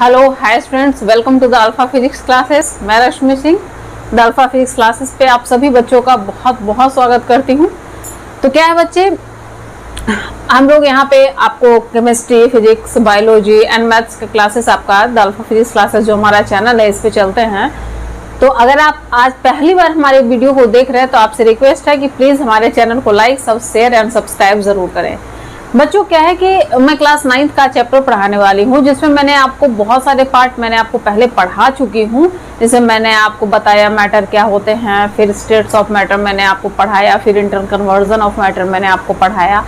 Hello hi students, welcome to the alpha physics classes. मैं Rashmi Singh the alpha physics classes पे आप सभी बच्चों का बहुत बहुत स्वागत करती हूँ। तो क्या है बच्चे, हम लोग यहाँ पे आपको chemistry, physics, biology and maths के क्लासेस आपका द अल्फा फिजिक्स क्लासेस जो हमारा चैनल है इस पे चलते हैं। तो अगर आप आज पहली बार हमारे वीडियो को देख रहे हैं तो आपसे रिक्वेस्ट है कि प्लीज़ हमारे चैनल को लाइक, सब शेयर एंड सब्सक्राइब ज़रूर करें। बच्चों क्या है कि मैं क्लास 9th का चैप्टर पढ़ाने वाली हूँ, जिसमें मैंने आपको बहुत सारे पार्ट मैंने आपको पहले पढ़ा चुकी हूँ। जैसे मैंने आपको बताया मैटर क्या होते हैं, फिर स्टेट्स ऑफ मैटर मैंने आपको पढ़ाया, फिर इंटर कन्वर्जन ऑफ मैटर मैंने आपको पढ़ाया।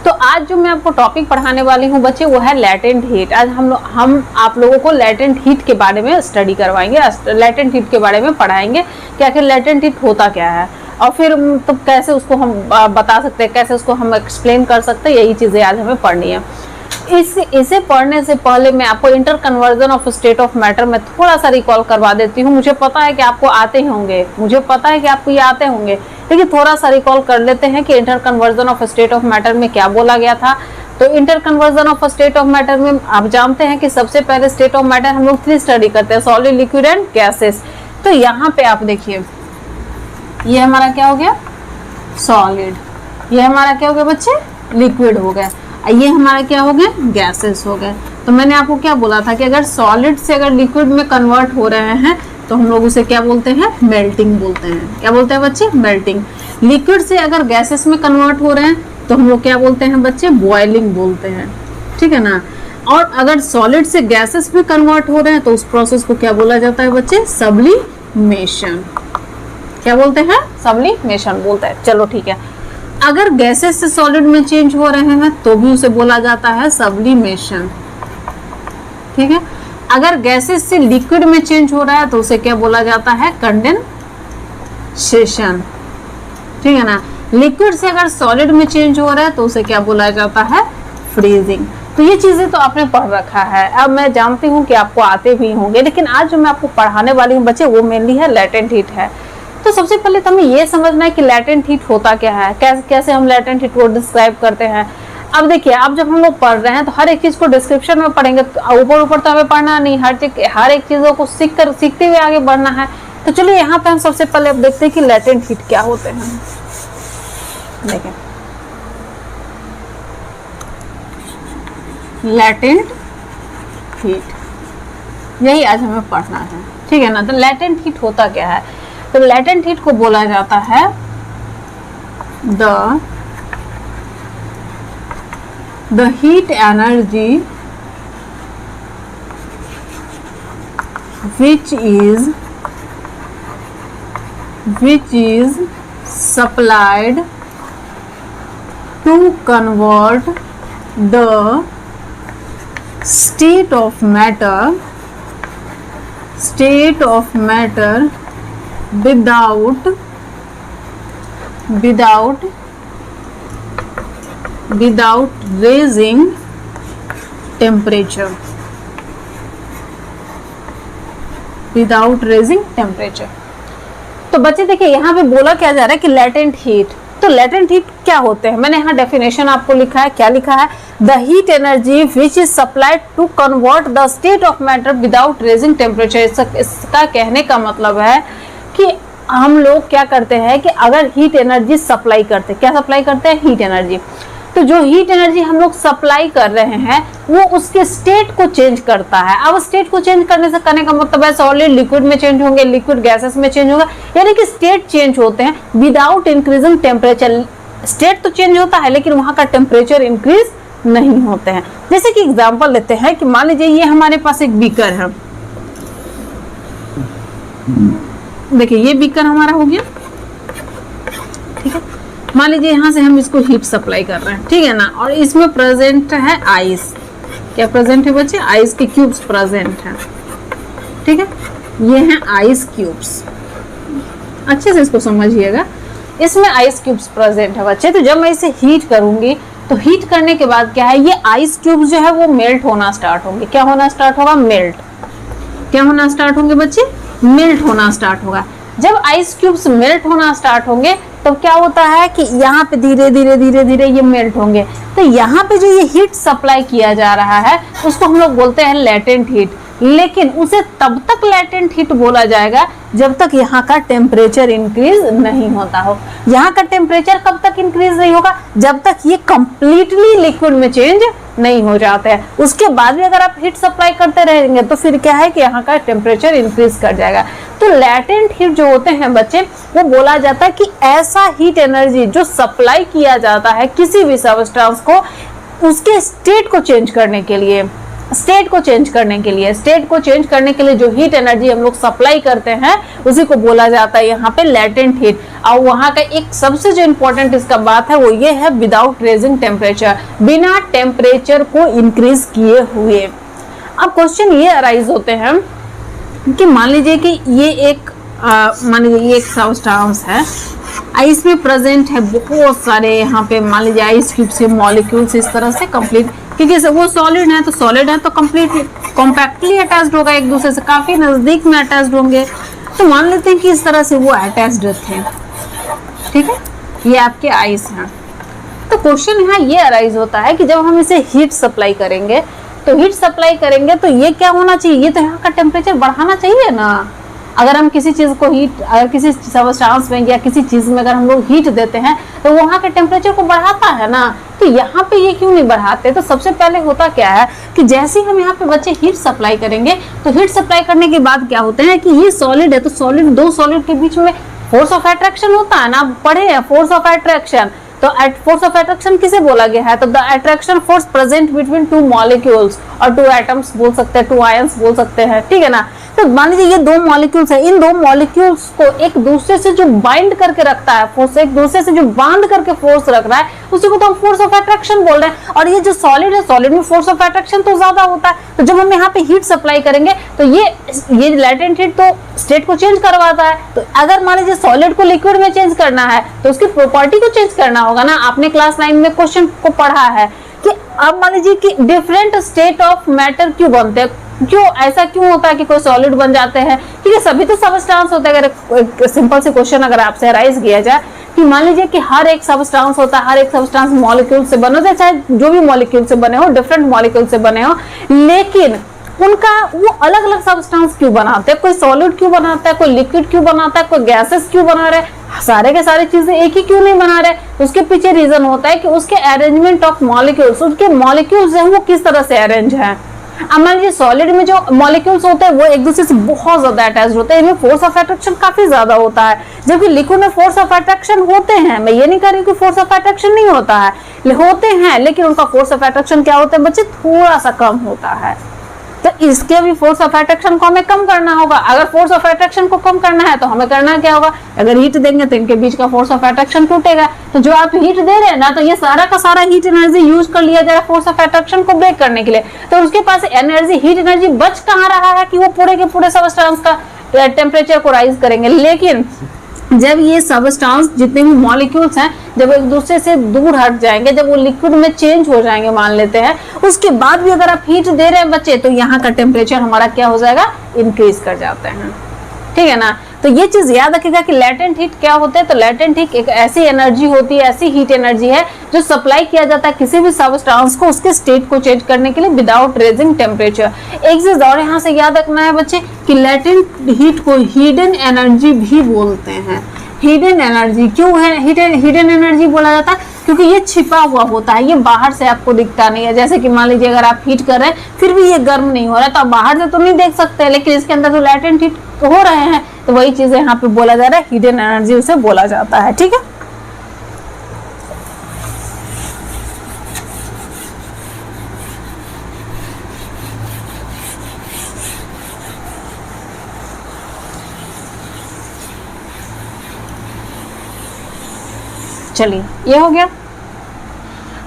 तो आज जो मैं आपको टॉपिक पढ़ाने वाली हूँ बच्चे वो है लैटेंट हीट। आज हम आप लोगों को लैटेंट हीट के बारे में स्टडी करवाएंगे, लैटेंट हीट के बारे में पढ़ाएंगे कि आखिर लैटेंट हीट होता क्या है और फिर तो कैसे उसको हम बता सकते हैं, कैसे उसको हम एक्सप्लेन कर सकते हैं। यही चीज़ें आज हमें पढ़नी है। इसे पढ़ने से पहले मैं आपको inter conversion of state of matter में थोड़ा सा रिकॉल करवा देती हूँ। मुझे पता है कि आपको आते होंगे, मुझे पता है कि आपको ये आते होंगे, लेकिन थोड़ा सा रिकॉल कर लेते हैं कि inter conversion of state of matter में क्या बोला गया था। तो inter conversion of state of matter में आप जानते हैं कि सबसे पहले स्टेट ऑफ मैटर हम लोग 3 स्टडी करते हैं, सॉलिड, लिक्विड एंड गैसेस। तो यहाँ पे आप देखिए, ये हमारा क्या हो गया, सॉलिड। ये हमारा क्या हो गया बच्चे, लिक्विड हो गया। ये हमारा क्या हो गया, गैसेस हो गए। तो मैंने आपको क्या बोला था कि अगर सॉलिड से अगर लिक्विड में कन्वर्ट हो रहे हैं तो हम लोग उसे क्या बोलते हैं, मेल्टिंग बोलते हैं। क्या बोलते हैं बच्चे, मेल्टिंग। लिक्विड से अगर गैसेस में कन्वर्ट हो रहे हैं तो हम लोग क्या बोलते हैं बच्चे, बॉइलिंग बोलते हैं। ठीक है ना। और अगर सॉलिड से गैसेस में कन्वर्ट हो रहे हैं तो उस प्रोसेस को क्या बोला जाता है बच्चे, सब्लिमेशन। क्या बोलते हैं, सब्लिमेशन बोलते हैं। चलो ठीक है। अगर गैसेस से सॉलिड में चेंज हो रहे हैं तो भी उसे बोला जाता है सब्लिमेशन। ठीक है। अगर गैसेस से लिक्विड में चेंज हो रहा है तो उसे क्या बोला जाता है, कंडेंसेशन। ठीक है ना। लिक्विड से अगर सॉलिड में चेंज हो रहा है तो उसे क्या बोला जाता है, फ्रीजिंग। तो ये चीजें तो आपने पढ़ रखा है। अब मैं जानती हूँ कि आपको आते भी होंगे, लेकिन आज जो मैं आपको पढ़ाने वाली हूँ बच्चे वो मेनली है लैटेंट हीट है। तो सबसे पहले तो हमें ये समझना है कि लैटेंट हीट होता क्या है, कैसे हम लैटेंट हीट को डिस्क्राइब करते हैं। अब देखिए, अब जब हम लोग पढ़ रहे हैं तो हर एक चीज को डिस्क्रिप्शन में पढ़ेंगे, तो ऊपर तो हमें पढ़ना नहीं, हर एक चीजों को सीखते हुए आगे बढ़ना है। तो चलिए यहाँ पे हम सबसे पहले अब देखते हैं कि लैटेंट हीट क्या होते हैं। देखिए, लैटेंट हीट यही आज हमें पढ़ना है। ठीक है ना। तो लैटेंट हीट होता क्या है, तो लैटेंट हीट को बोला जाता है the heat energy which is supplied to convert the state of matter without raising temperature, तो बच्चे देखिए यहाँ पे बोला क्या जा रहा है कि लैटेंट हीट। तो लैटेंट हीट क्या होते हैं, मैंने यहाँ डेफिनेशन आपको लिखा है। क्या लिखा है, the heat energy which is supplied to convert the state of matter without raising temperature. इसका कहने का मतलब है कि हम लोग क्या करते हैं कि अगर हीट एनर्जी सप्लाई करते, क्या सप्लाई करते हैं, हीट एनर्जी। तो जो हीट एनर्जी हम लोग सप्लाई कर रहे हैं वो उसके स्टेट को चेंज करता है। अब स्टेट को चेंज करने का मतलब है सॉलिड लिक्विड में चेंज होंगे, लिक्विड गैसेस में चेंज होगा, यानी कि स्टेट चेंज होते हैं विदाउट इंक्रीजिंग टेम्परेचर। स्टेट तो चेंज होता है लेकिन वहां का टेम्परेचर इंक्रीज नहीं होते हैं। जैसे कि एग्जांपल लेते हैं कि मान लीजिए ये हमारे पास एक बीकर है। देखिए ये बीकर हमारा हो गया। ठीक है। मान लीजिए यहाँ से हम इसको हीट सप्लाई कर रहे हैं, ठीक है ना। और इसमें प्रेजेंट है आइस। क्या प्रेजेंट है बच्चे, आइस के क्यूब्स प्रेजेंट हैं। ठीक है। ये हैं आइस क्यूब्स, अच्छे से इसको समझिएगा। इसमें आइस क्यूब्स प्रेजेंट है बच्चे। तो जब मैं इसे हीट करूंगी तो हीट करने के बाद क्या है, ये आइस क्यूब्स जो है वो मेल्ट होना स्टार्ट होंगे। क्या होना स्टार्ट होगा, मेल्ट। क्या होना स्टार्ट होंगे बच्चे, मेल्ट होना स्टार्ट होगा। जब आइस क्यूब्स मेल्ट होना स्टार्ट होंगे तो क्या होता है कि यहाँ पे धीरे धीरे ये मेल्ट होंगे। तो यहाँ पे जो ये हीट सप्लाई किया जा रहा है उसको हम लोग बोलते हैं लैटेंट हीट। लेकिन उसे तब तक लेटेंट हीट बोला जाएगा जब तक यहाँ का टेम्परेचर इंक्रीज नहीं होता हो। यहाँ का टेम्परेचर कब तक इंक्रीज नहीं होगा? जब तक ये कंप्लीटली लिक्विड में चेंज नहीं हो जाते हैं। उसके बाद भी अगर आप हीट सप्लाई करते रहेंगे तो फिर क्या है कि यहाँ का टेम्परेचर इंक्रीज कर जाएगा। तो लेटेंट हीट जो होते हैं बच्चे, वो बोला जाता है कि ऐसा हीट एनर्जी जो सप्लाई किया जाता है किसी भी सबस्टेंस को, उसके स्टेट को चेंज करने के लिए, स्टेट को चेंज करने के लिए जो हीट एनर्जी हम लोग सप्लाई करते हैं उसी को बोला जाता है यहाँ पे लेटेंट हीट। और वहाँ का एक सबसे जो इम्पोर्टेंट इसका बात है वो ये है विदाउट रेजिंग टेम्परेचर, बिना टेम्परेचर को इंक्रीज किए हुए। अब क्वेश्चन ये अराइज होते हैं कि मान लीजिए कि ये एक सबस्टेंस है, आइस में प्रेजेंट है बहुत सारे, यहाँ पे मान लीजिए आइस क्यूब से मॉलिक्यूल्स इस तरह से कंप्लीट, क्योंकि वो सॉलिड है तो कंप्लीट कॉम्पैक्टली अटैच्ड होगा, एक दूसरे से काफी नजदीक में अटैच्ड होंगे। तो मान लेते हैं कि इस तरह से वो अटैच्ड थे, ठीक है, ये आपके आइस हैं। तो क्वेश्चन यहाँ ये अराइज होता है कि जब हम इसे हीट सप्लाई करेंगे तो ये क्या होना चाहिए? ये तो यहाँ का टेम्परेचर बढ़ाना चाहिए ना। अगर हम किसी चीज को अगर किसी सबस्टेंस में या किसी चीज में अगर हम लोग हीट देते हैं तो वहाँ के टेम्परेचर को बढ़ाता है ना। तो यहाँ पे ये क्यों नहीं बढ़ाते? तो सबसे पहले होता क्या है कि जैसे ही हम यहाँ पे बच्चे हीट सप्लाई करेंगे तो हीट सप्लाई करने के बाद क्या होता है कि ये सॉलिड है, तो दो सॉलिड के बीच में फोर्स ऑफ अट्रैक्शन होता है ना, आप पढ़े हैं फोर्स ऑफ अट्रैक्शन। तो फोर्स ऑफ अट्रैक्शन किसे बोला गया है? तो the attraction force present between two molecules और टू एटम्स बोल सकते हैं, टू आयंस बोल सकते हैं, ठीक है ना। तो मान लीजिए ये दो मॉलिक्यूल्स है, इन दो मॉलिक्यूल्स को एक दूसरे से जो बाइंड करके रखता है फोर्स, एक दूसरे से जो बांध करके फोर्स रख रहा है उसी को तो हम फोर्स ऑफ अट्रैक्शन बोल रहे हैं। और ये जो सॉलिड है, सॉलिड में फोर्स ऑफ अट्रैक्शन तो ज्यादा होता है। तो जब हम यहाँ पे हीट सप्लाई करेंगे तो ये लेटेंट हीट तो स्टेट को चेंज करवाता है। तो अगर मान लीजिए सॉलिड को लिक्विड में चेंज करना है तो उसकी प्रॉपर्टी को चेंज करना होगा ना। आपने क्लास 9 में क्वेश्चन को पढ़ा है कि अब मान लीजिए कि डिफरेंट स्टेट ऑफ मैटर क्यों बनते हैं, क्यों ऐसा क्यों होता है कि कोई सॉलिड बन जाते हैं, क्योंकि सभी तो सबस्टेंस होते हैं। अगर सिंपल से क्वेश्चन अगर आपसे राइज किया जाए कि मान लीजिए कि हर एक सबस्टेंस होता है, हर एक सबस्टेंस मॉलिक्यूल से बने होते हैं, चाहे जो भी मॉलिक्यूल से बने हो, डिफरेंट मॉलिक्यूल से बने हो, लेकिन उनका वो अलग अलग सबस्टेंस क्यों बनाते हैं? कोई सॉलिड क्यों बनाता है, कोई लिक्विड क्यों बनाता है, कोई गैसेस क्यों बना रहे, सारे के सारे चीजें एक ही क्यों नहीं बना रहे? उसके पीछे रीजन होता है कि उसके अरेंजमेंट ऑफ मॉलिक्यूल्स, उसके मॉलिक्यूल्स हैं वो किस तरह से अरेंज है। अब मान लीजिए सॉलिड में जो मॉलिक्यूल्स होते हैं वो एक दूसरे से बहुत ज्यादा अटैच होते हैं, इनमें फोर्स ऑफ अट्रैक्शन काफी ज्यादा होता है, जबकि लिक्विड में फोर्स ऑफ अट्रैक्शन होते हैं। मैं ये नहीं कह रही कि फोर्स ऑफ अट्रैक्शन नहीं होता है, होते हैं, लेकिन उनका फोर्स ऑफ अट्रैक्शन क्या होता है बच्चे? थोड़ा सा कम होता है। तो इसके भी फोर्स ऑफ अट्रैक्शन को हमें कम करना होगा। अगर फोर्स ऑफ अट्रैक्शन को कम करना है तो हमें करना क्या होगा? अगर हीट देंगे तो इनके बीच का फोर्स ऑफ अट्रैक्शन टूटेगा। तो जो आप हीट दे रहे हैं ना, तो ये सारा का सारा हीट एनर्जी यूज कर लिया जाएगा फोर्स ऑफ अट्रैक्शन को ब्रेक करने के लिए। तो उसके पास एनर्जी, हीट एनर्जी बच कहाँ रहा है कि वो पूरे के पूरे सबस्टेंस का टेम्परेचर को राइज करेंगे। लेकिन जब ये सबस्टेंस जितने भी मॉलिक्यूल्स हैं जब एक दूसरे से दूर हट जाएंगे, जब वो लिक्विड में चेंज हो जाएंगे मान लेते हैं, उसके बाद भी अगर आप हीट दे रहे हैं बच्चे तो यहाँ का टेम्परेचर हमारा क्या हो जाएगा? इंक्रीज कर जाते हैं, ठीक है ना। तो ये चीज याद रखिएगा कि लेटेंट हीट क्या होते हैं। तो लेटेंट हीट एक ऐसी एनर्जी होती है, ऐसी हीट एनर्जी है जो सप्लाई किया जाता है किसी भी सबस्टेंस को उसके स्टेट को चेंज करने के लिए विदाउट रेजिंग टेम्परेचर। एक चीज और यहाँ से याद रखना है बच्चे कि लेटेंट हीट को हिडन एनर्जी भी बोलते हैं। हिडन एनर्जी क्यों है हिडन एनर्जी बोला जाता है? क्योंकि ये छिपा हुआ होता है, ये बाहर से आपको दिखता नहीं है। जैसे कि मान लीजिए अगर आप हीट कर रहे हैं फिर भी ये गर्म नहीं हो रहा है तो आप बाहर से तो नहीं देख सकते, लेकिन इसके अंदर जो लेटेंट हीट हो रहे हैं तो वही चीजें यहाँ पे बोला जा रहा है, हिडन एनर्जी उसे बोला जाता है, ठीक है। चलिए ये हो गया।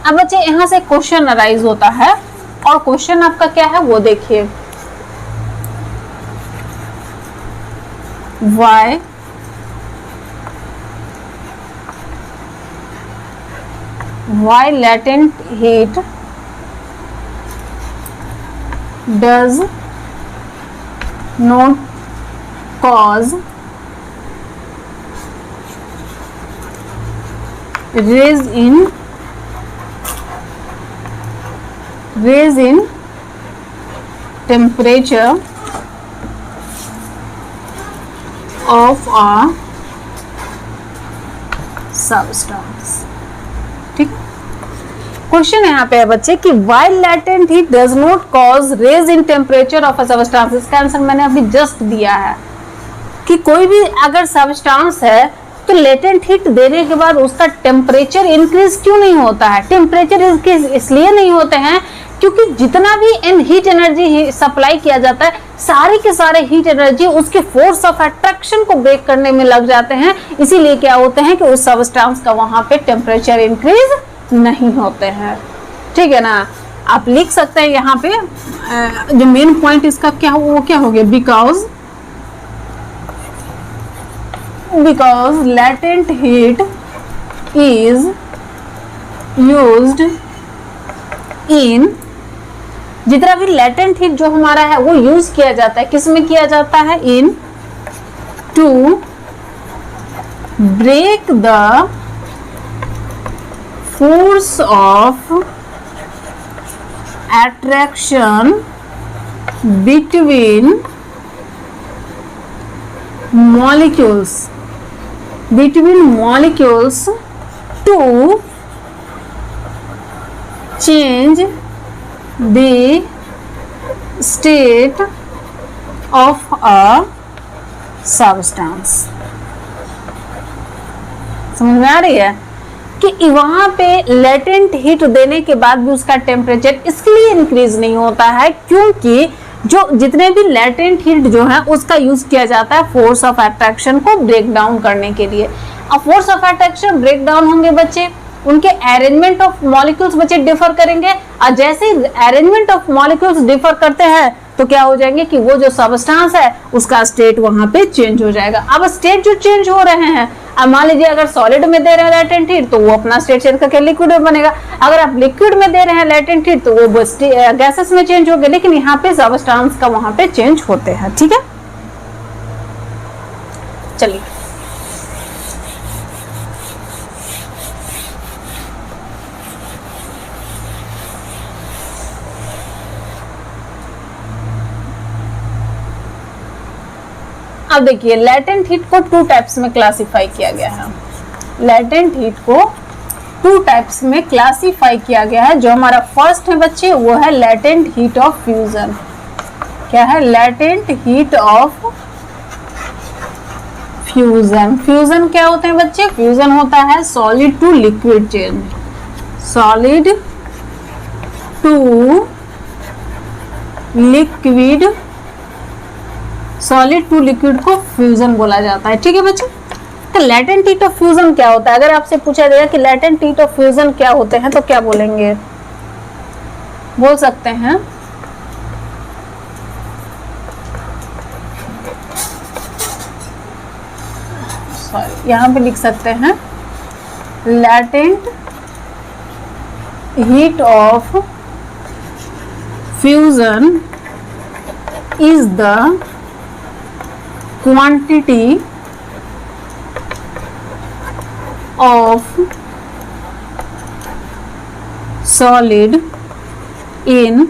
अब बच्चे यहाँ से क्वेश्चन अराइज होता है और क्वेश्चन आपका क्या है वो देखिए। why latent heat does not cause raise in temperature of a substance। ठीक, क्वेश्चन यहाँ पे है बच्चे कि while latent heat does not cause raise in temperature of a substance, इसका आंसर मैंने अभी जस्ट दिया है कि कोई भी अगर सब्सटेंस है तो लेटेंट हीट देने के बाद उसका टेम्परेचर इंक्रीज क्यों नहीं होता है? टेम्परेचर इंक्रीज इसलिए नहीं होते हैं क्योंकि जितना भी इन हीट एनर्जी सप्लाई किया जाता है, सारे के सारे हीट एनर्जी उसके फोर्स ऑफ अट्रैक्शन को ब्रेक करने में लग जाते हैं। इसीलिए क्या होते हैं कि उस सब्सटेंस का वहां पे टेम्परेचर इंक्रीज नहीं होते हैं। ठीक है ना, आप लिख सकते हैं यहाँ पे जो मेन पॉइंट इसका क्या वो क्या हो गया, because latent heat is used in, जितना भी latent heat जो हमारा है वो यूज किया जाता है, किस में किया जाता है? in to break the force of attraction between molecules to change the state of a substance। समझ में आ रही है कि वहां पे लेटेंट हीट देने के बाद भी उसका टेम्परेचर इसलिए इंक्रीज नहीं होता है क्योंकि जो जितने भी लेटेंट हीट जो है उसका यूज किया जाता है फोर्स ऑफ अट्रैक्शन को ब्रेक डाउन करने के लिए। अब force of attraction break down होंगे बच्चे, उनके अरेंजमेंट ऑफ मॉलिक्यूल्स बच्चे डिफर करेंगे, और जैसे ही अरेंजमेंट ऑफ मॉलिक्यूल्स डिफर करते हैं तो क्या हो जाएंगे कि वो जो सब्सटेंस है उसका स्टेट वहां पे चेंज हो जाएगा। अब स्टेट जो चेंज हो रहे हैं, अब मान लीजिए अगर सॉलिड में दे रहे हैं लेटेंट हीट तो वो अपना स्टेट चेंज करके लिक्विड में बनेगा, अगर आप लिक्विड में दे रहे हैं लेटेंट हीट तो वो गैसेस में चेंज हो गए, लेकिन यहाँ पे सब्सटेंस का वहां पे चेंज होते हैं। ठीक है, चलिए अब देखिए लेटेंट हीट को टू टाइप्स में क्लासिफाई किया गया है। लेटेंट हीट को टू टाइप्स में क्लासिफाई किया गया है। जो हमारा फर्स्ट है बच्चे वो है लेटेंट हीट ऑफ फ्यूजन। क्या है? Latent heat of fusion. Fusion क्या होते हैं बच्चे? फ्यूजन होता है solid to liquid change, solid to liquid, solid to liquid को फ्यूजन बोला जाता है। ठीक है बच्चे, तो लेटेंट हीट ऑफ फ्यूजन क्या होता है? अगर आपसे पूछा जाएगा कि लेटेंट हीट ऑफ फ्यूजन क्या होते हैं तो क्या बोलेंगे? बोल सकते हैं सॉरी यहां पे लिख सकते हैं latent heat of fusion is the quantity of solid in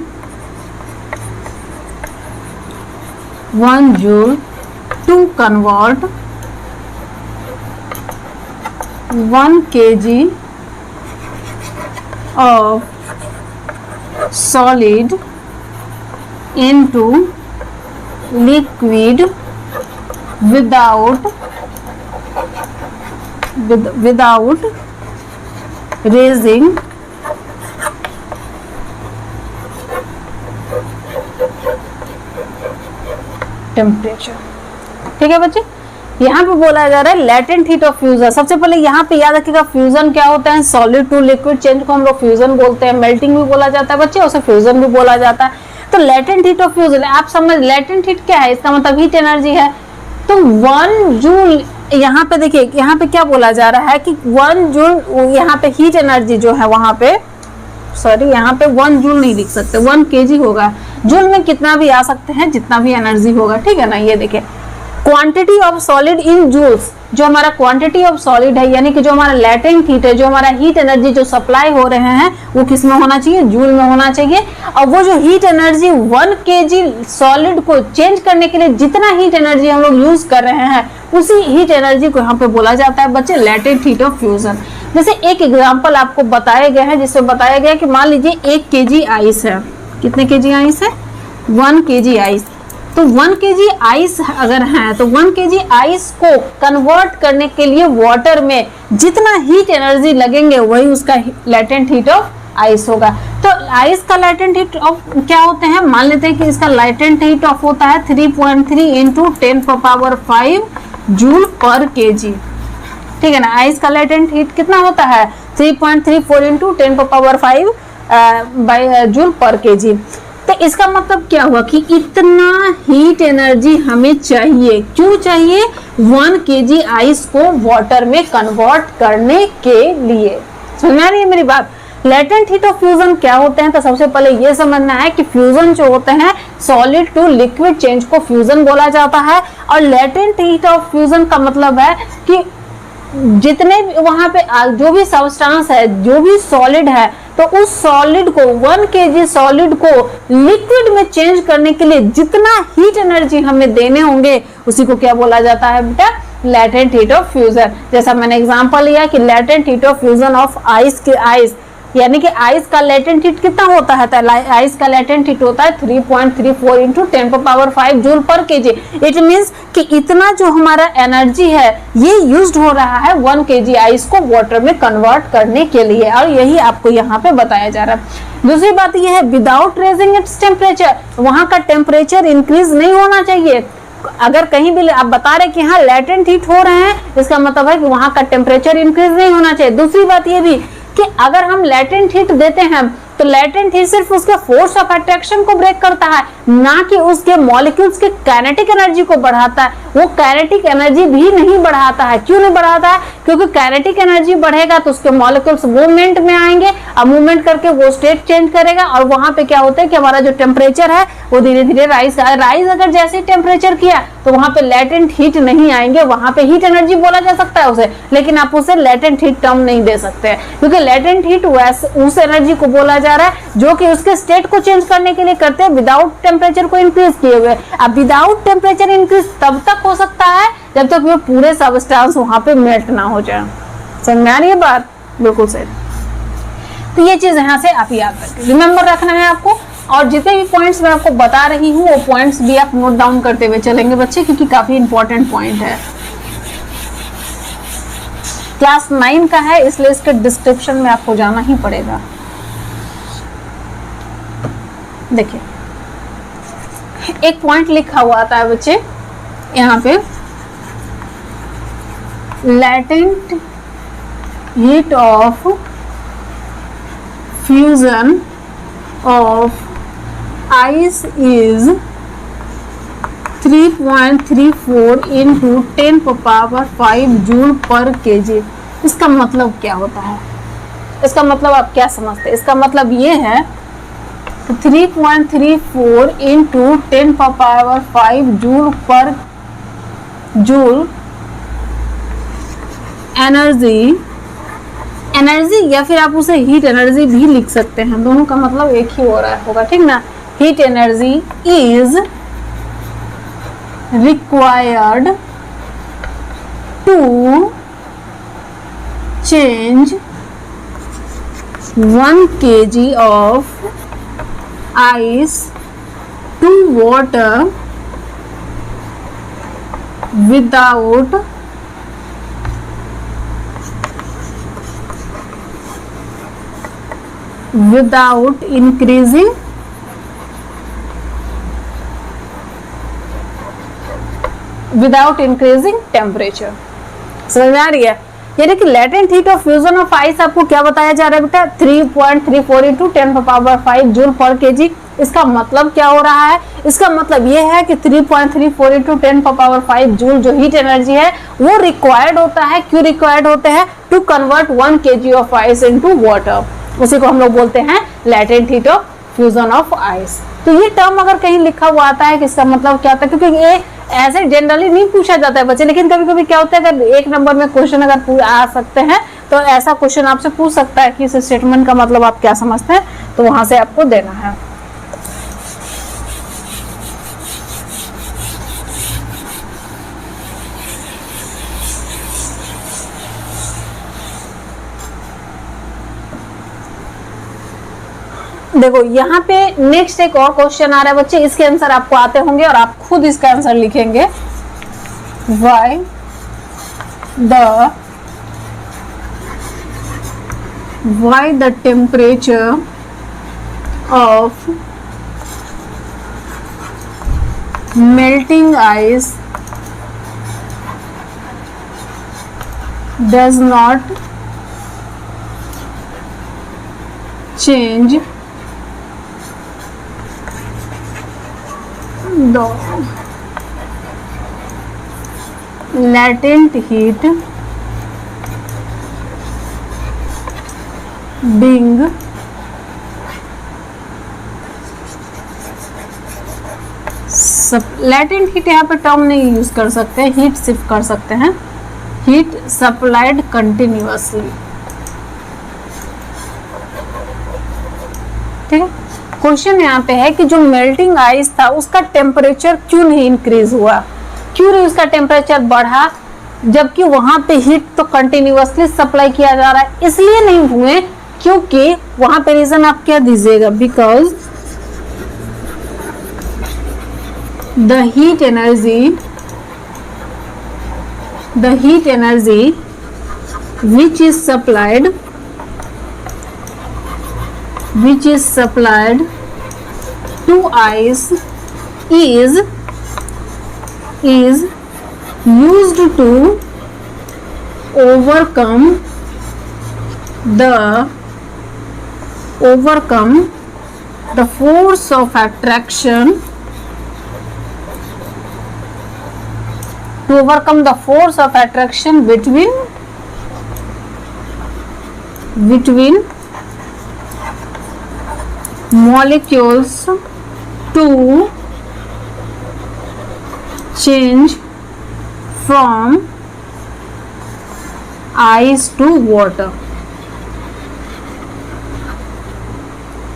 1 joule to convert 1 kg of solid into liquid without raising temperature. ठीक है बच्चे, यहाँ पे बोला जा रहा है लेटेंट हीट ऑफ फ्यूजन। सबसे पहले यहाँ पे याद रखिएगा फ्यूजन क्या होता है? सॉलिड टू लिक्विड चेंज को हम लोग फ्यूजन बोलते हैं, मेल्टिंग भी बोला जाता है बच्चे, उसे फ्यूजन भी बोला जाता है। तो लेटेंट हीट ऑफ फ्यूजन आप समझ, लेटेंट हीट क्या है? इसका मतलब हीट एनर्जी है। तो 1 जूल, यहाँ पे देखिए यहाँ पे क्या बोला जा रहा है कि 1 जूल, यहाँ पे हीट एनर्जी जो है वहां पे, सॉरी यहाँ पे 1 जूल नहीं लिख सकते, 1 kg होगा। जूल में कितना भी आ सकते हैं, जितना भी एनर्जी होगा। ठीक है ना, ये देखिए quantity of solid in joules, जो हमारा क्वांटिटी ऑफ सॉलिड है यानी कि जो हमारा लेटेंट हीट है, जो हमारा हीट एनर्जी जो सप्लाई हो रहे हैं वो किस में होना चाहिए, जूल में होना चाहिए। और वो जो हीट एनर्जी 1 kg सॉलिड को चेंज करने के लिए जितना हीट एनर्जी हम लोग यूज कर रहे हैं उसी हीट एनर्जी को यहाँ पे बोला जाता है बच्चे लेटेंट हीट ऑफ फ्यूजन। जैसे एक एग्जाम्पल आपको बताए गए हैं जिसमें बताया गया कि मान लीजिए 1 kg आइस है, कितने kg आइस है, 1 kg आइस। तो 1 kg आइस अगर है तो 1 kg आइस को कन्वर्ट करने के लिए वाटर में जितना हीट एनर्जी लगेंगे वही उसका लेटेंट हीट ऑफ आइस होगा। तो आइस का लेटेंट हीट ऑफ क्या होते हैं, मान लेते हैं कि इसका लेटेंट हीट ऑफ होता है 3.3 इंटू 10⁵ जूल पर kg, ठीक है ना। आइस का लेटेंट हीट कितना होता है 3.34 इंटू 10⁵ जूल पर kg। तो इसका मतलब क्या हुआ कि इतना हीट एनर्जी हमें चाहिए, क्यों चाहिए, 1 kg आइस को वाटर में कन्वर्ट करने के लिए। समझ में आ रही है मेरी बात। लेटेंट हीट ऑफ फ्यूजन क्या होते हैं, तो सबसे पहले ये समझना है कि फ्यूजन जो होते हैं सॉलिड टू लिक्विड चेंज को फ्यूजन बोला जाता है। और लेटेंट हीट ऑफ फ्यूजन का मतलब है कि जितने वहां पे जो भी सबस्टांस है, जो भी सॉलिड है, तो उस सॉलिड को 1 kg सॉलिड को लिक्विड में चेंज करने के लिए जितना हीट एनर्जी हमें देने होंगे उसी को क्या बोला जाता है बेटा, लेटेंट हीट ऑफ फ्यूजन। जैसा मैंने एग्जांपल लिया कि latent heat of fusion of ice के आइस, यानी कि आइस का लेटेंट हीट कितना होता है, आइस का लेटेंट हीट होता है 3.34 इंटू 10⁵ जूल पर kg। इट मींस कि इतना जो हमारा एनर्जी है ये यूज्ड हो रहा है 1 kg आइस को वाटर में कन्वर्ट करने के लिए, और यही आपको यहाँ पे बताया जा रहा है। दूसरी बात यह है विदाउट रेजिंग इट्स टेम्परेचर, वहां का टेम्परेचर इंक्रीज नहीं होना चाहिए। अगर कहीं भी आप बता रहे कि हाँ लेटेंट हीट हो रहे हैं, इसका मतलब है कि वहां का टेम्परेचर इंक्रीज नहीं होना चाहिए। दूसरी बात ये भी कि अगर हम लेटेंट हीट देते हैं तो लेटेंट हीट सिर्फ उसके फोर्स ऑफ अट्रैक्शन को ब्रेक करता है, ना कि उसके मॉलिक्यूल्स के काइनेटिक एनर्जी को बढ़ाता है। वो काइनेटिक एनर्जी भी नहीं बढ़ाता है। क्यों नहीं बढ़ाता है, क्योंकि काइनेटिक एनर्जी बढ़ेगा तो उसके मॉलिक्यूल्स मूवमेंट में आएंगे, अब मूवमेंट करके वो स्टेट चेंज करेगा, और वहां पे क्या होता है कि हमारा जो टेम्परेचर है वो धीरे धीरे राइज अगर जैसे टेम्परेचर किया तो वहां पे लेटेंट हीट नहीं आएंगे, वहां पे हीट एनर्जी बोला जा सकता है उसे, लेकिन आप उसे लेटेंट हीट टर्म नहीं दे सकते, क्योंकि लेटेंट हीट उस एनर्जी को बोला जा रहा है जो कि उसके स्टेट को चेंज करने के लिए करते हैं विदाउट टेम्परेचर को इंक्रीज किए हुए। अब विदाउट टेम्परेचर इंक्रीज तब तक हो सकता है जब तक वो पूरे सबस्टेंस वहां पे मेल्ट ना हो जाए। समझ में आ रही है बात, बिल्कुल सही। तो ये चीज यहाँ से आप याद रखें, रिमेंबर रखना है आपको। और जितने भी पॉइंट्स मैं आपको बता रही हूँ वो पॉइंट्स भी आप नोट डाउन करते हुए चलेंगे बच्चे, क्योंकि काफी इंपॉर्टेंट पॉइंट है। क्लास 9 का है इसलिए इसके डिस्क्रिप्शन में आपको जाना ही पड़ेगा। देखिए एक पॉइंट लिखा हुआ आता है बच्चे यहाँ पे, latent heat of fusion of ice is 3.34 into 10⁵ joule पर kg। इसका मतलब क्या होता है, इसका मतलब आप क्या समझते हैं, इसका मतलब ये है 3.34 इंटू 10⁵ जूल पर जूल एनर्जी या फिर आप उसे हीट एनर्जी भी लिख सकते हैं, दोनों का मतलब एक ही हो रहा होगा, ठीक ना। Heat energy is required to change 1 kg of ice to water without increasing temperature. समझ में आ रही है, यानी कि latent heat of fusion of ice आपको क्या बताया जा रहा है बेटा, 3.34 इंटू 10⁵ जूल पर kg। इसका मतलब क्या हो रहा है, इसका मतलब ये है कि 3.34 इंटू 10⁵ जूल जो हीट एनर्जी है वो रिक्वायर्ड होता है। क्यों रिक्वायर्ड होते हैं, to convert 1 kg of ice into water. उसी को हम लोग बोलते हैं latent heat of fusion of ice. तो ये टर्म अगर कहीं लिखा हुआ आता है कि इसका मतलब क्या होता है, क्योंकि ये ऐसे जनरली नहीं पूछा जाता है बच्चे, लेकिन कभी कभी क्या होता है, अगर 1 नंबर में क्वेश्चन अगर आ सकते हैं तो ऐसा क्वेश्चन आपसे पूछ सकता है कि इस स्टेटमेंट का मतलब आप क्या समझते हैं, तो वहां से आपको देना है। देखो यहाँ पे नेक्स्ट एक और क्वेश्चन आ रहा है बच्चे, इसके आंसर आपको आते होंगे और आप खुद इसका आंसर लिखेंगे। why the temperature of melting ice does not change the latent heat being latent heat यहाँ पे टर्म नहीं यूज कर सकते, हीट सिर्फ कर सकते हैं, हीट सप्लाइड कंटिन्यूअसली। ठीक है, क्वेश्चन यहाँ पे है कि जो मेल्टिंग आइस था उसका टेम्परेचर क्यों नहीं इंक्रीज हुआ, क्यों नहीं उसका टेम्परेचर बढ़ा, जबकि वहां पे हीट तो कंटिन्यूअसली सप्लाई किया जा रहा है। इसलिए नहीं हुए क्योंकि वहां पे रीजन आप क्या दीजिएगा, because the heat energy which is supplied to ice is used to overcome the force of attraction, between molecules to change from ice to water।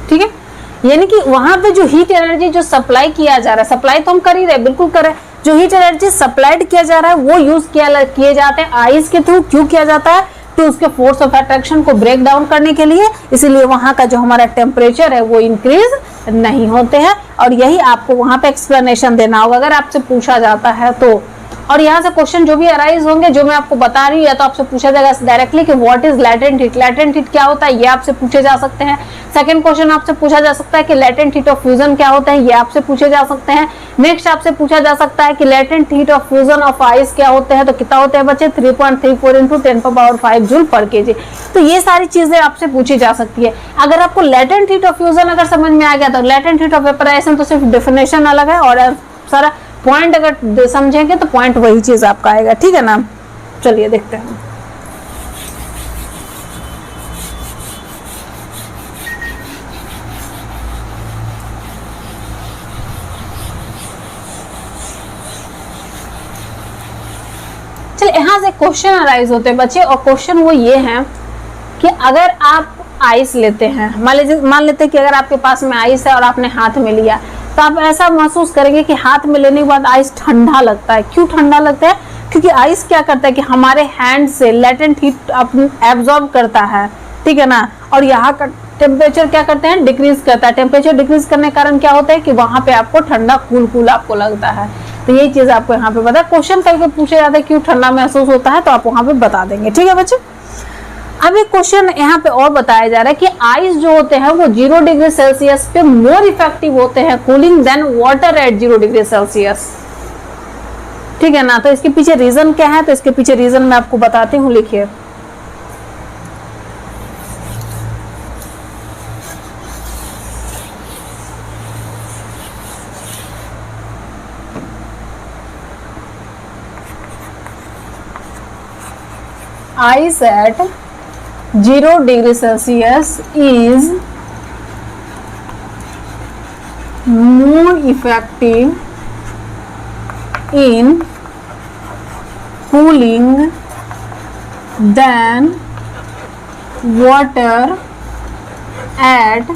ठीक है, यानी कि वहां पे जो हीट एनर्जी जो सप्लाई किया जा रहा है, सप्लाई तो हम कर ही रहे, बिल्कुल कर रहे हैं, जो हीट एनर्जी सप्लाइड किया जा रहा है वो यूज किए जाते हैं आइस के थ्रू। क्यों किया जाता है, तो उसके फोर्स ऑफ अट्रैक्शन को ब्रेक डाउन करने के लिए, इसीलिए वहां का जो हमारा टेम्परेचर है वो इंक्रीज नहीं होते हैं। और यही आपको वहां पे एक्सप्लेनेशन देना होगा अगर आपसे पूछा जाता है तो। और यहाँ से क्वेश्चन जो भी अराइज होंगे, जो मैं आपको बता रही हूँ, या तो आपसे पूछा जाएगा डायरेक्टली कि what is latent heat, latent heat क्या होता है, ये आपसे पूछे जा सकते हैं। सेकंड क्वेश्चन आपसे पूछा जा सकता है कि लैटेंट हीट ऑफ फ्यूजन क्या होता है, ये आपसे पूछे जा सकते हैं। नेक्स्ट आपसे पूछा जा सकता है कि latent heat of fusion of ice क्या होते हैं, तो कितना होते हैं बच्चे, 3.34 × 10⁵ जूल पर केजी। तो ये सारी चीजें आपसे पूछी जा सकती है। अगर आपको लैटेंट हीट ऑफ फ्यूजन अगर समझ में आ गया तो लैटेंट हीट ऑफ वेपराइजेशन तो सिर्फ डेफिनेशन अलग है, और सारा पॉइंट अगर समझेंगे तो पॉइंट वही चीज आपका आएगा। ठीक है ना, चलिए देखते हैं। चलिए यहाँ से क्वेश्चन अराइज होते हैं बच्चे, और क्वेश्चन वो ये है कि अगर आप आइस लेते हैं, मान लेते हैं कि अगर आपके पास में आइस है और आपने हाथ में लिया, तो आप ऐसा महसूस करेंगे कि हाथ में लेने के बाद आइस ठंडा लगता है। क्यों ठंडा लगता है, क्योंकि आइस क्या करता है कि हमारे हैंड से लेटेंट हीट एब्जॉर्ब करता है। ठीक है ना, और यहाँ का टेम्परेचर क्या करते हैं, डिक्रीज करता है। टेम्परेचर डिक्रीज करने के कारण क्या होता है कि वहां पे आपको ठंडा कूल आपको लगता है। तो ये चीज आपको यहाँ पे पता है। क्वेश्चन करके पूछे जाता है क्यों ठंडा महसूस होता है, तो आप वहां पे बता देंगे। ठीक है बच्चे, अब एक क्वेश्चन यहाँ पे और बताया जा रहा है कि आइस जो होते हैं वो 0 डिग्री सेल्सियस पे मोर इफेक्टिव होते हैं cooling than water at 0 degree Celsius. ठीक है ना, तो इसके पीछे रीजन क्या है, तो इसके पीछे रीजन मैं आपको बताती हूँ, लिखिए। Ice at 0 degree Celsius is more effective in cooling than water at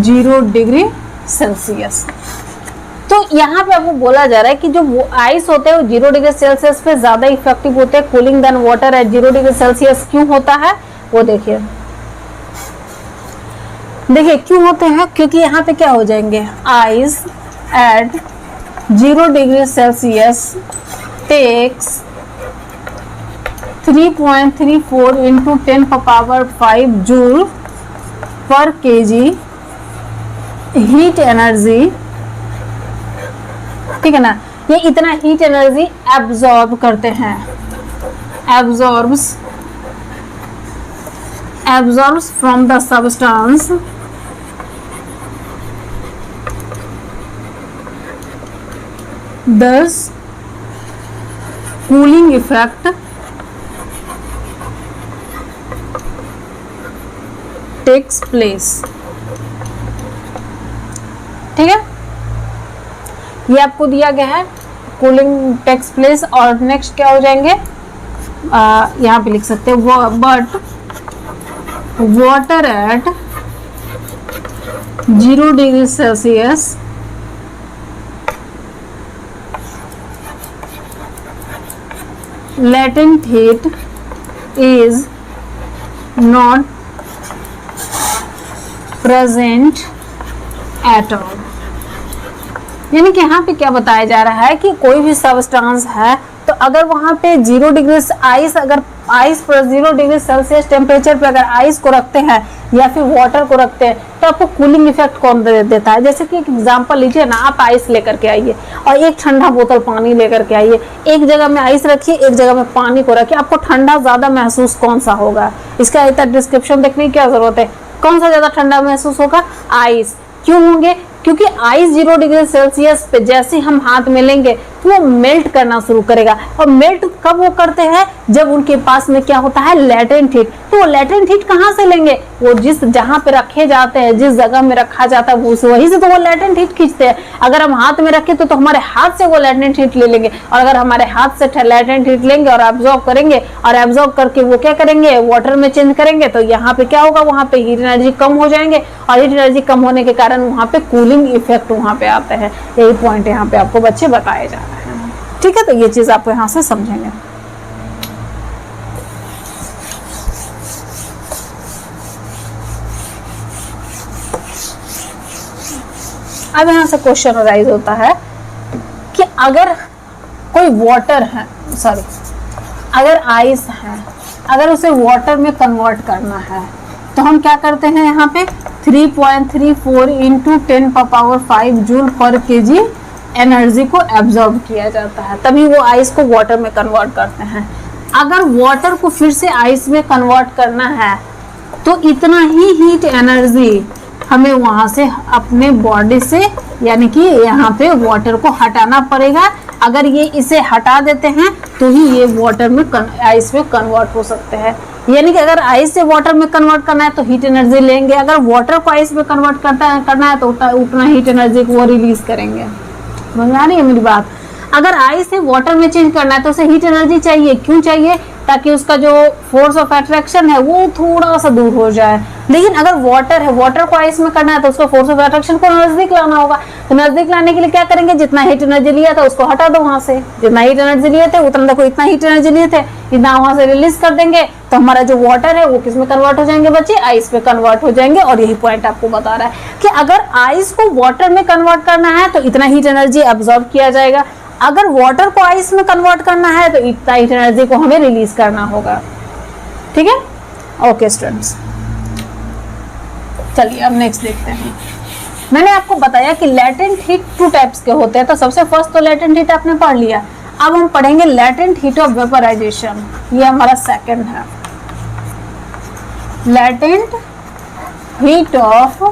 0 degree Celsius. तो यहाँ पे आपको बोला जा रहा है कि जो वो आइस होते हैं वो 0 डिग्री सेल्सियस पे ज्यादा इफेक्टिव होते हैं cooling than water at 0 degree Celsius. क्यों होता है वो देखिए क्यों होते हैं, क्योंकि यहाँ पे क्या हो जाएंगे, ice at 0 degree Celsius takes 3.34 into 10 power 5 joule पर केजी हीट एनर्जी, ठीक है ना, ये इतना हीट एनर्जी एब्जॉर्ब करते हैं, absorbs from the substance thus cooling effect takes place। ठीक है, ये आपको दिया गया है कूलिंग टेक्स प्लेस। और नेक्स्ट क्या हो जाएंगे, यहाँ पे लिख सकते हैं but water at 0 degree Celsius latent heat is not present at all। यानी कि यहाँ पे क्या बताया जा रहा है कि कोई भी सब्सटेंस है तो अगर वहां पे 0 डिग्री आइस पर 0 डिग्री सेल्सियस टेम्परेचर पे अगर आइस को रखते हैं या फिर वाटर को रखते हैं तो आपको कूलिंग इफेक्ट कौन देता है। जैसे कि एक एग्जांपल लीजिए ना, आप आइस लेकर के आइए और एक ठंडा बोतल पानी लेकर के आइए, एक जगह में आइस रखिए एक जगह में पानी को रखिए, आपको ठंडा ज्यादा महसूस कौन सा होगा, इसका इतना डिस्क्रिप्शन देखने की क्या जरूरत है, कौन सा ज्यादा ठंडा महसूस होगा, आइस। क्यों होंगे, क्योंकि आइस 0 डिग्री सेल्सियस पे जैसे हम हाथ में लेंगे तो वो मेल्ट करना शुरू करेगा। और मेल्ट कब वो करते हैं, जब उनके पास में क्या होता है, लेटेंट हीट। तो वो लेटेंट हीट कहाँ से लेंगे, वो जहाँ पे रखे जाते हैं, जिस जगह में रखा जाता है वहीं से तो वो लेटेंट हीट खींचते हैं। अगर हम हाथ में रखें तो हमारे हाथ से वो लेटेंट हीट ले लेंगे, और अगर हमारे हाथ से लेटेंट हीट लेंगे और एब्जॉर्ब करेंगे और एब्जॉर्ब करके वो क्या करेंगे, वाटर में चेंज करेंगे, तो यहाँ पे क्या होगा, वहाँ पे हीट एनर्जी कम हो जाएंगे और हीट एनर्जी कम होने के कारण वहाँ पे कूलिंग इफेक्ट वहाँ पे आते हैं। यही पॉइंट यहाँ पे आपको बच्चे बताए जा रहे हैं। ठीक है, तो ये चीज आप यहाँ से समझेंगे। अब यहाँ से क्वेश्चन अराइज होता है कि अगर कोई वाटर है, अगर आइस है, अगर उसे वाटर में कन्वर्ट करना है तो हम क्या करते हैं, यहाँ पे 3.34 इंटू 10 पावर 5 जूल पर केजी एनर्जी को एब्जॉर्ब किया जाता है, तभी वो आइस को वाटर में कन्वर्ट करते हैं। अगर वाटर को फिर से आइस में कन्वर्ट करना है तो इतना ही हीट एनर्जी हमें वहां से अपने बॉडी से, यानी कि यहाँ पे वाटर को हटाना पड़ेगा। अगर ये इसे हटा देते हैं तो ही ये वाटर में आइस में कन्वर्ट हो सकते हैं। यानी कि अगर आइस से वाटर में कन्वर्ट करना है तो हीट एनर्जी लेंगे, अगर वाटर को आइस में कन्वर्ट करना है तो उतना हीट एनर्जी को वो रिलीज करेंगे। समझ आ रही है मेरी बात। अगर आइस से वाटर में चेंज करना है तो उसे हीट एनर्जी चाहिए। क्यों चाहिए, ताकि उसका जो फोर्स ऑफ अट्रैक्शन है वो थोड़ा सा दूर हो जाए। लेकिन अगर वाटर है, वाटर को आइस में करना है तो उसका फोर्स ऑफ अट्रैक्शन को नजदीक लाना होगा। तो नजदीक लाने के लिए क्या करेंगे, जितना हीट एनर्जी लिया था उसको हटा दो वहां से, जितना हीट एनर्जी लिए थे उतना, देखो इतना हीट एनर्जी लिए थे इतना वहां से रिलीज कर देंगे तो हमारा जो वाटर है वो किस में कन्वर्ट हो जाएंगे बच्चे, आइस में कन्वर्ट हो जाएंगे। और यही पॉइंट आपको बता रहा है कि अगर आइस को वाटर में कन्वर्ट करना है तो इतना हीट एनर्जी एब्जॉर्ब किया जाएगा, अगर वाटर को आइस में कन्वर्ट करना है तो इतना हीट एनर्जी को हमें रिलीज करना होगा। ठीक है, ओके स्टूडेंट्स, चलिए अब नेक्स्ट देखते हैं। मैंने आपको बताया कि लेटेंट हीट 2 टाइप्स के होते हैं, तो सबसे फर्स्ट तो लेटेंट हीट आपने पढ़ लिया। अब हम पढ़ेंगे लेटेंट हीट ऑफ वेपराइजेशन, ये हमारा सेकंड है। Latent heat of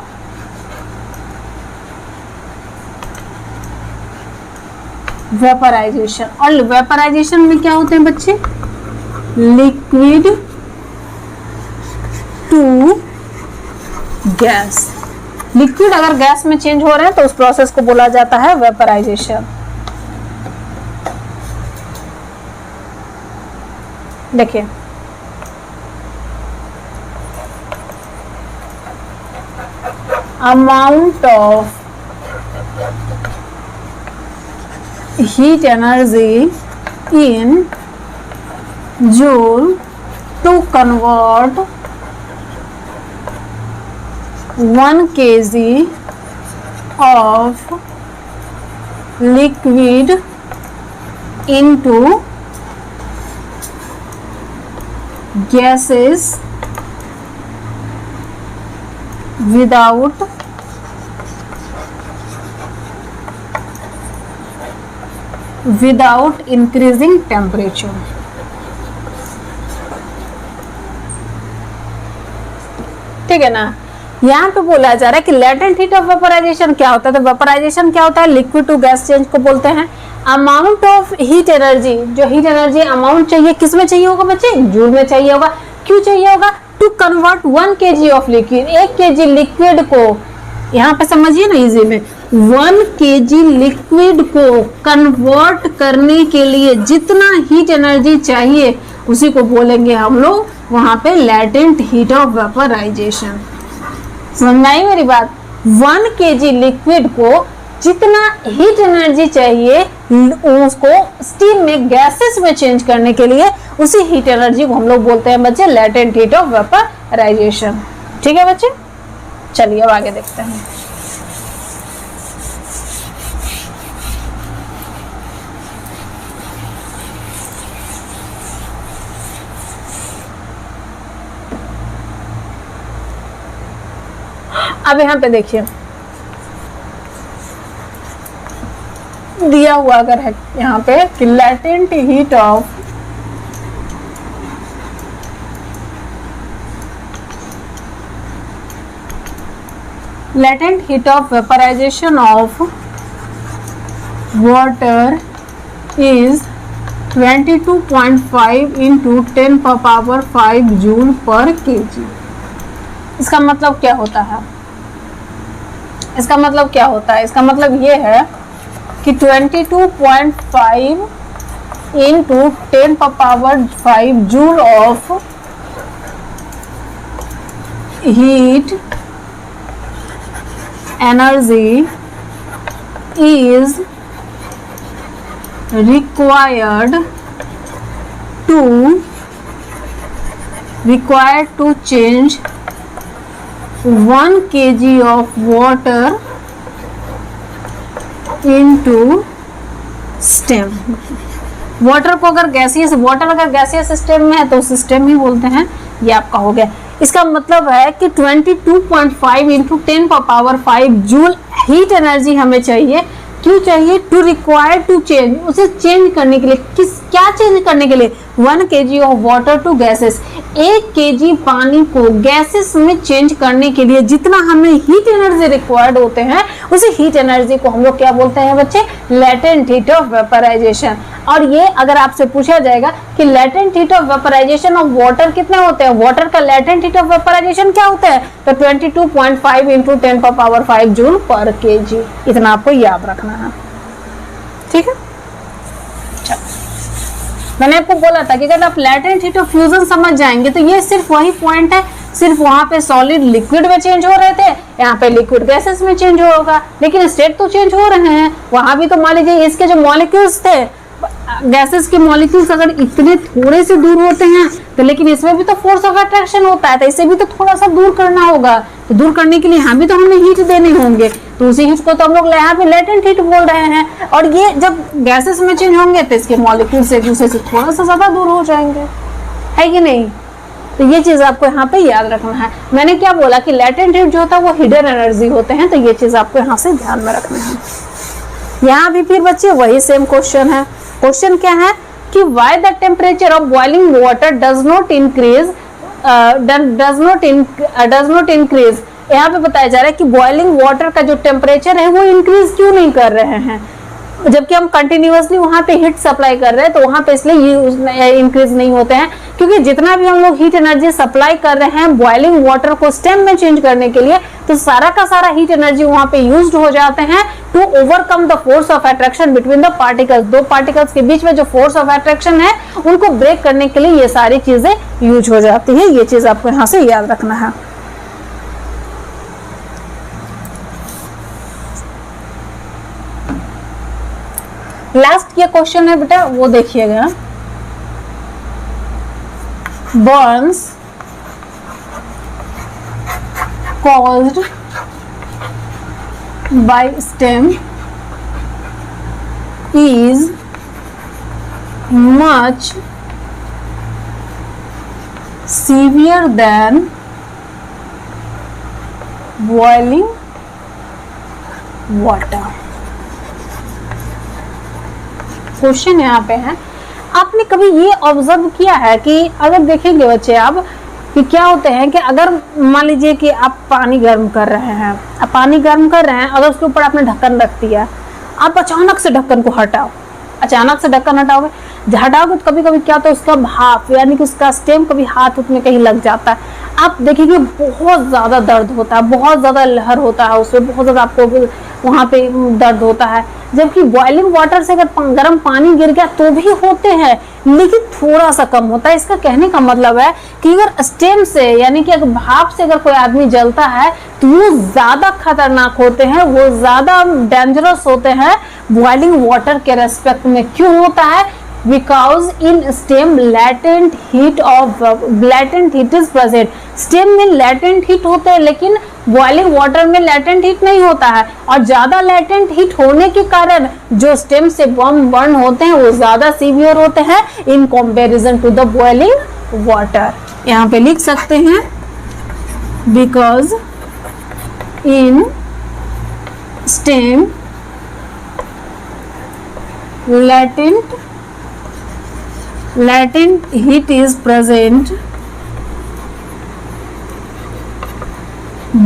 vaporization. और वेपराइजेशन में क्या होते हैं बच्चे, लिक्विड टू गैस। लिक्विड अगर गैस में चेंज हो रहे हैं तो उस प्रोसेस को बोला जाता है वेपराइजेशन। देखिए amount of heat energy in joule to convert 1 kg of liquid into gases without increasing temperature। ठीक है ना। यहाँ पे बोला जा रहा है कि लेटेंट हीट ऑफ वेपोराइजेशन क्या होता है। तो वेपोराइजेशन क्या होता है, लिक्विड टू गैस चेंज को बोलते हैं। अमाउंट ऑफ हीट एनर्जी, जो हीट एनर्जी अमाउंट चाहिए किस में चाहिए होगा बच्चे, जूल में चाहिए होगा। क्यों चाहिए होगा, to convert 1 kg of liquid, 1 kg liquid को, यहाँ पे समझिए ना इजी में, 1 kg लिक्विड को कन्वर्ट करने के लिए जितना हीट एनर्जी चाहिए उसी को बोलेंगे हम लोग वहां पे लेटेंट हीट ऑफ वेपोराइजेशन। समझ आई मेरी बात। 1 kg लिक्विड को जितना हीट एनर्जी चाहिए उसको स्टीम में गैसेस में चेंज करने के लिए उसी हीट एनर्जी को हम लोग बोलते हैं बच्चे लेटेंट हीट ऑफ वेपोराइजेशन। ठीक है बच्चे, चलिए अब आगे देखते हैं। अब यहाँ पे देखिए दिया हुआ अगर है यहाँ पे कि latent heat of vaporisation of water is 22.5 into 10⁵ joule पर kg। इसका मतलब क्या होता है, इसका मतलब क्या होता है, इसका मतलब ये है कि 22.5 into 10⁵ joule of heat energy is required to change 1 kg of water into stem. Water को अगर गैसियस, वाटर अगर गैसियस सिस्टम में है तो सिस्टम ही बोलते हैं। ये आपका हो गया। इसका मतलब है कि 22.5 इंटू 10⁵ जूल हीट एनर्जी हमें चाहिए। क्यों चाहिए, टू रिक्वायर टू चेंज, उसे चेंज करने के लिए, किस क्या चेंज करने के लिए, 1 kg of water to gases, 1 kg पानी को गैसेस में चेंज करने के लिए जितना हमें हीट एनर्जी रिक्वायर्ड होते हैं उसी हीट एनर्जी को हम लोग क्या बोलते हैं बच्चे, लेटेंट हीट ऑफ वेपोराइजेशन। और ये अगर आपसे पूछा जाएगा कि latent heat of vaporisation of water कितने होते हैं, वाटर का लेटेंट हीट ऑफ वेपोराइजेशन क्या होता है, तो 22.5 इंटू 10⁵ जूल पर kg। इतना आपको याद रखना है। ठीक है, मैंने आपको बोला था कि अगर आप लेटेंट हीट ऑफ फ्यूजन समझ जाएंगे तो ये सिर्फ वही पॉइंट है, सिर्फ वहां पे सॉलिड लिक्विड में चेंज हो रहे थे, यहाँ पे लिक्विड गैसेस में चेंज होगा, लेकिन स्टेट तो चेंज हो रहे हैं। वहां भी तो मान लीजिए इसके जो मॉलिक्यूल्स थे, गैसेस के मॉलिक्यूल्स अगर इतने थोड़े से दूर होते हैं तो, लेकिन इसमें भी तो फोर्स ऑफ अट्रैक्शन होता है, तो इसे भी तो थोड़ा सा दूर करना होगा। तो दूर करने के लिए यहाँ भी तो हमें हीट देने होंगे, तो उसी हीट को तो हम लोग यहाँ पे लेटेंट हीट बोल रहे हैं। और ये जब गैसेस में चेंज होंगे तो इसके मॉलिक्यूल्स एक दूसरे से थोड़ा सा ज्यादा दूर हो जाएंगे, है कि नहीं। तो ये चीज आपको यहाँ पे याद रखना है। मैंने क्या बोला कि लेटेंट हीट जो होता है वो हिडन एनर्जी होते हैं, तो ये चीज आपको यहाँ से ध्यान में रखना है। यहाँ भी फिर बच्चे वही सेम क्वेश्चन है। क्वेश्चन क्या है कि why the temperature of boiling water does not increase. यहाँ पे बताया जा रहा है कि बॉइलिंग वाटर का जो टेम्परेचर है वो इंक्रीज क्यों नहीं कर रहे हैं, जबकि हम कंटिन्यूअसली वहां पे हीट सप्लाई कर रहे हैं, तो वहां पे इसलिए इंक्रीज नहीं होते हैं क्योंकि जितना भी हम लोग हीट एनर्जी सप्लाई कर रहे हैं बॉइलिंग वाटर को स्टेम में चेंज करने के लिए, तो सारा का सारा हीट एनर्जी वहां पे यूज्ड हो जाते हैं to overcome the force of attraction between the particles. दो पार्टिकल्स के बीच में जो फोर्स ऑफ अट्रैक्शन है उनको ब्रेक करने के लिए ये सारी चीजें यूज हो जाती है। ये चीज आपको यहां से याद रखना है। लास्ट ये क्वेश्चन है बेटा, वो देखिएगा। Burns caused by stem is much severe than boiling water। Question यहाँ पे है, आपने कभी ये ऑब्जर्व किया है कि अगर देखेंगे बच्चे आप कि क्या होते हैं कि अगर मान लीजिए कि आप पानी गर्म कर रहे हैं, आप पानी गर्म कर रहे हैं, अगर उसके ऊपर आपने ढक्कन रख दिया, आप अचानक से ढक्कन को हटाओ, अचानक से ढक्कन हटाओगे तो कभी कभी क्या होता है उसका भाप यानी कि उसका स्टेम कभी हाथ में कहीं लग जाता है, आप देखिए बहुत ज्यादा दर्द होता है, बहुत ज्यादा लहर होता है, उसमें बहुत ज्यादा आपको वहां पे दर्द होता है। जबकि बॉइलिंग वाटर से अगर गर्म पानी गिर गया तो भी होते हैं, लेकिन थोड़ा सा कम होता है। इसका कहने का मतलब है कि अगर स्टेम से यानी कि अगर भाप से अगर कोई आदमी जलता है तो वो ज्यादा खतरनाक होते हैं, वो ज्यादा डेंजरस होते हैं बॉइलिंग वाटर के रेस्पेक्ट में। क्यों होता है? Because in steam latent heat is present। Stem में latent heat होते हैं, लेकिन बॉइलिंग वाटर में latent heat नहीं होता है, और ज्यादा latent heat होने के कारण जो स्टेम से बर्न होते हैं वो ज्यादा सीवियर होते हैं in comparison to the boiling water. यहाँ पे लिख सकते हैं because in steam latent heat is present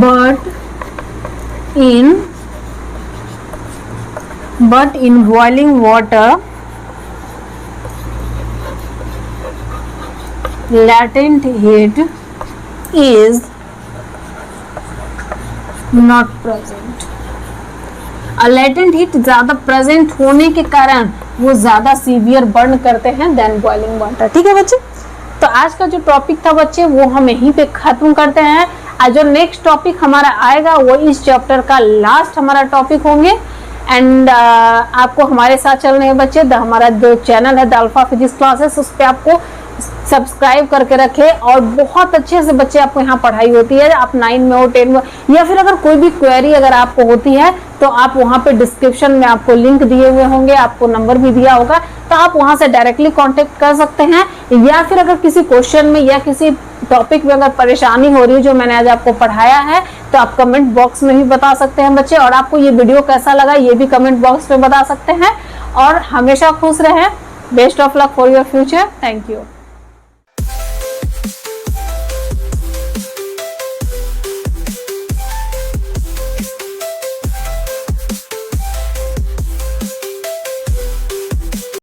but in boiling water latent heat is not present। Latent heat ज्यादा प्रेजेंट होने के कारण वो ज्यादा सीवियर बर्न करते हैं देन बॉइलिंग वाटर। ठीक है बच्चे, तो आज का जो टॉपिक था बच्चे वो हम यहीं पे खत्म करते हैं। आज जो नेक्स्ट टॉपिक हमारा आएगा वो इस चैप्टर का लास्ट हमारा टॉपिक होंगे। एंड आपको हमारे साथ चलने हैं बच्चे, हमारा जो चैनल है द अल्फा फिजिक्स क्लासेस, उस पर आपको सब्सक्राइब करके रखे, और बहुत अच्छे से बच्चे आपको यहाँ पढ़ाई होती है। आप 9 में हो, 10 में, या फिर अगर कोई भी क्वेरी अगर आपको होती है तो आप वहाँ पे डिस्क्रिप्शन में आपको लिंक दिए हुए होंगे, आपको नंबर भी दिया होगा, तो आप वहाँ से डायरेक्टली कांटेक्ट कर सकते हैं। या फिर अगर किसी क्वेश्चन में या किसी टॉपिक में अगर परेशानी हो रही है जो मैंने आज आपको पढ़ाया है तो आप कमेंट बॉक्स में भी बता सकते हैं बच्चे। और आपको ये वीडियो कैसा लगा ये भी कमेंट बॉक्स में बता सकते हैं। और हमेशा खुश रहें। Best of luck for your future. Thank you.